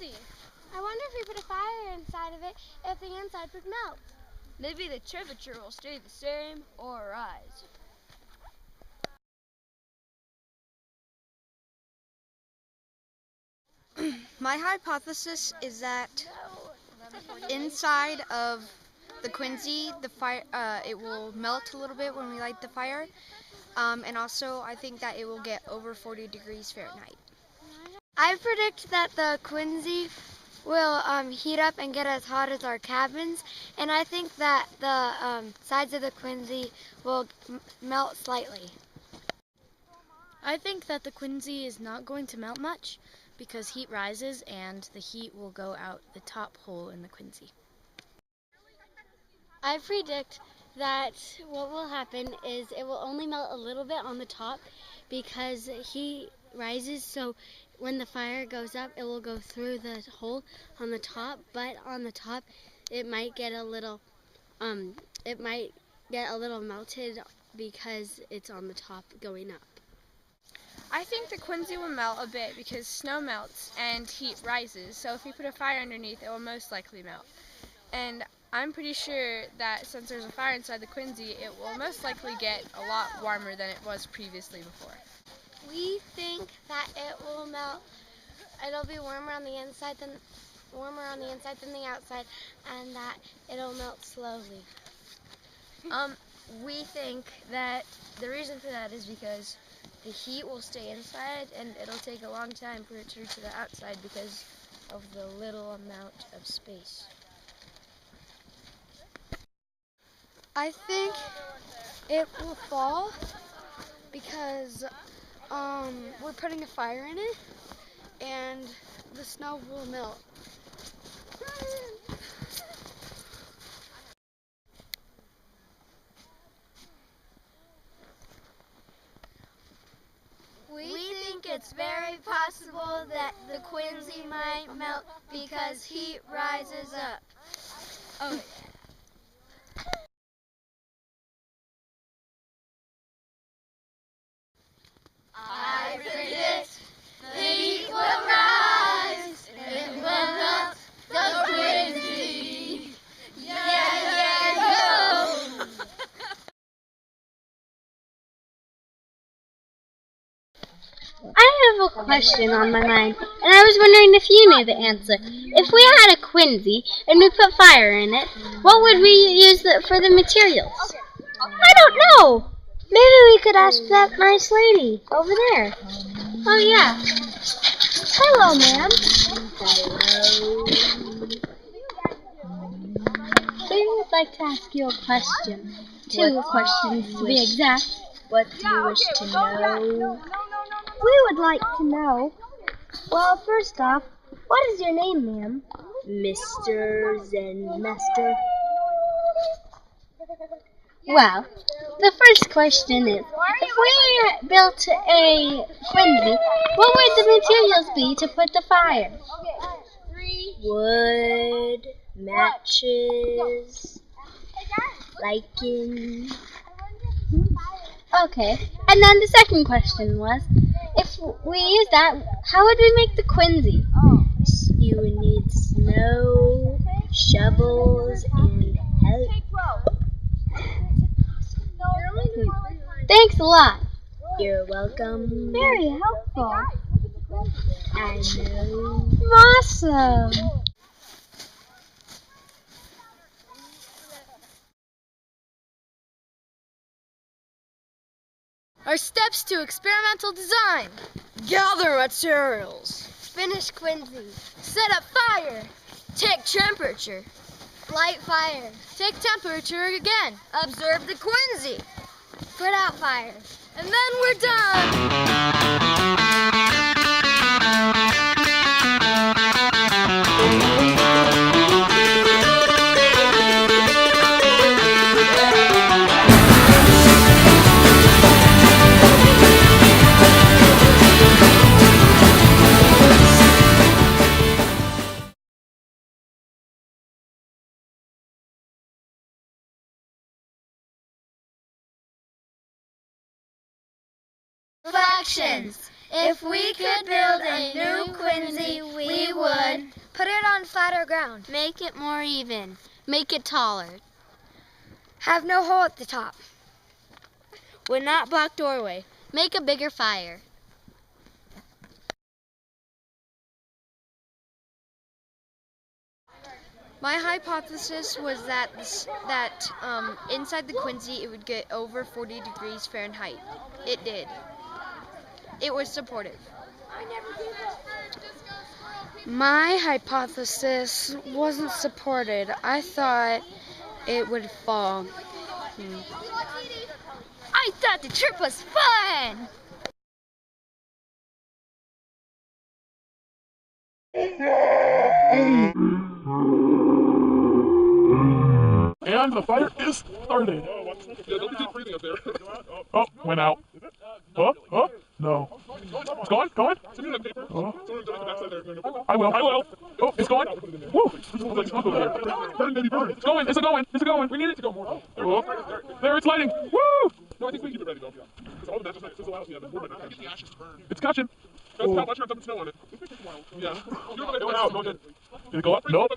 quinzy? I wonder if we put a fire inside of it, if the inside would melt. Maybe the temperature will stay the same or rise. My hypothesis is that inside of the quinzy, the fire, it will melt a little bit when we light the fire, and also I think that it will get over 40 degrees Fahrenheit. I predict that the quinzy will heat up and get as hot as our cabins, and I think that the sides of the quinzy will melt slightly. I think that the quinzy is not going to melt much because heat rises and the heat will go out the top hole in the quinzy. I predict that what will happen is it will only melt a little bit on the top because heat rises, so when the fire goes up, it will go through the hole on the top, but on the top it might get a little melted because it's on the top going up. I think the quinzy will melt a bit because snow melts and heat rises, so if we put a fire underneath, it will most likely melt. And I'm pretty sure that since there's a fire inside the quinzy, it will most likely get a lot warmer than it was previously before. We think that it will melt. It'll be warmer on the inside than the outside, and that it'll melt slowly. We think that the reason for that is because the heat will stay inside and it'll take a long time for it to reach the outside because of the little amount of space. I think it will fall because we're putting a fire in it, and the snow will melt. We think it's very possible that the quinzy might melt because heat rises up. Oh, yeah. I predict the heat will rise, it will melt the quinzy. Yeah, yo! I have a question on my mind, and I was wondering if you knew the answer. If we had a quinzy and we put fire in it, what would we use for the materials? I don't know. Maybe we could ask that nice lady over there. Oh, yeah. Hello, ma'am. We would like to ask you a question. Two questions, to be exact. What do you wish to know? We would like to know, well, first off, what is your name, ma'am? Mr. Zen Master. Well, the first question is, if we built a quinzy, what would the materials be to put the fire? Wood, matches, lichen. Okay, and then the second question was, if we use that, how would we make the quinzy? You would need snow, shovels, and help. Thanks a lot. You're welcome. Very helpful. I know. Awesome. Our steps to experimental design. Gather materials. Finish quinzy. Set up fire. Take temperature. Light fire. Take temperature again. Observe the quinzy. Put out fire. And then we're done. Reflections. If we could build a new Quincy, we would Put it on flatter ground. make it more even, make it taller, Have no hole at the top. Would not block doorway. make a bigger fire. My hypothesis was that inside the Quincy it would get over 40 degrees Fahrenheit. It did. It was supportive. My hypothesis wasn't supported. I thought it would fall. I thought the trip was fun. And the fire is started. Yeah, don't be too freezing up there. Oh, went out. Huh? No. It's gone? Going? I will. Oh, it's going? Woo! Burn, baby, burn. It's going. Is it going? We need it to go more. Oh, there, it's lighting. Woo! No, I think we keep it ready to go. Because all the matches sizzle out, yeah, more than get the ashes to burn. It's catching. How much? Dumping snow on it. Yeah. It went out. Did it go up? No.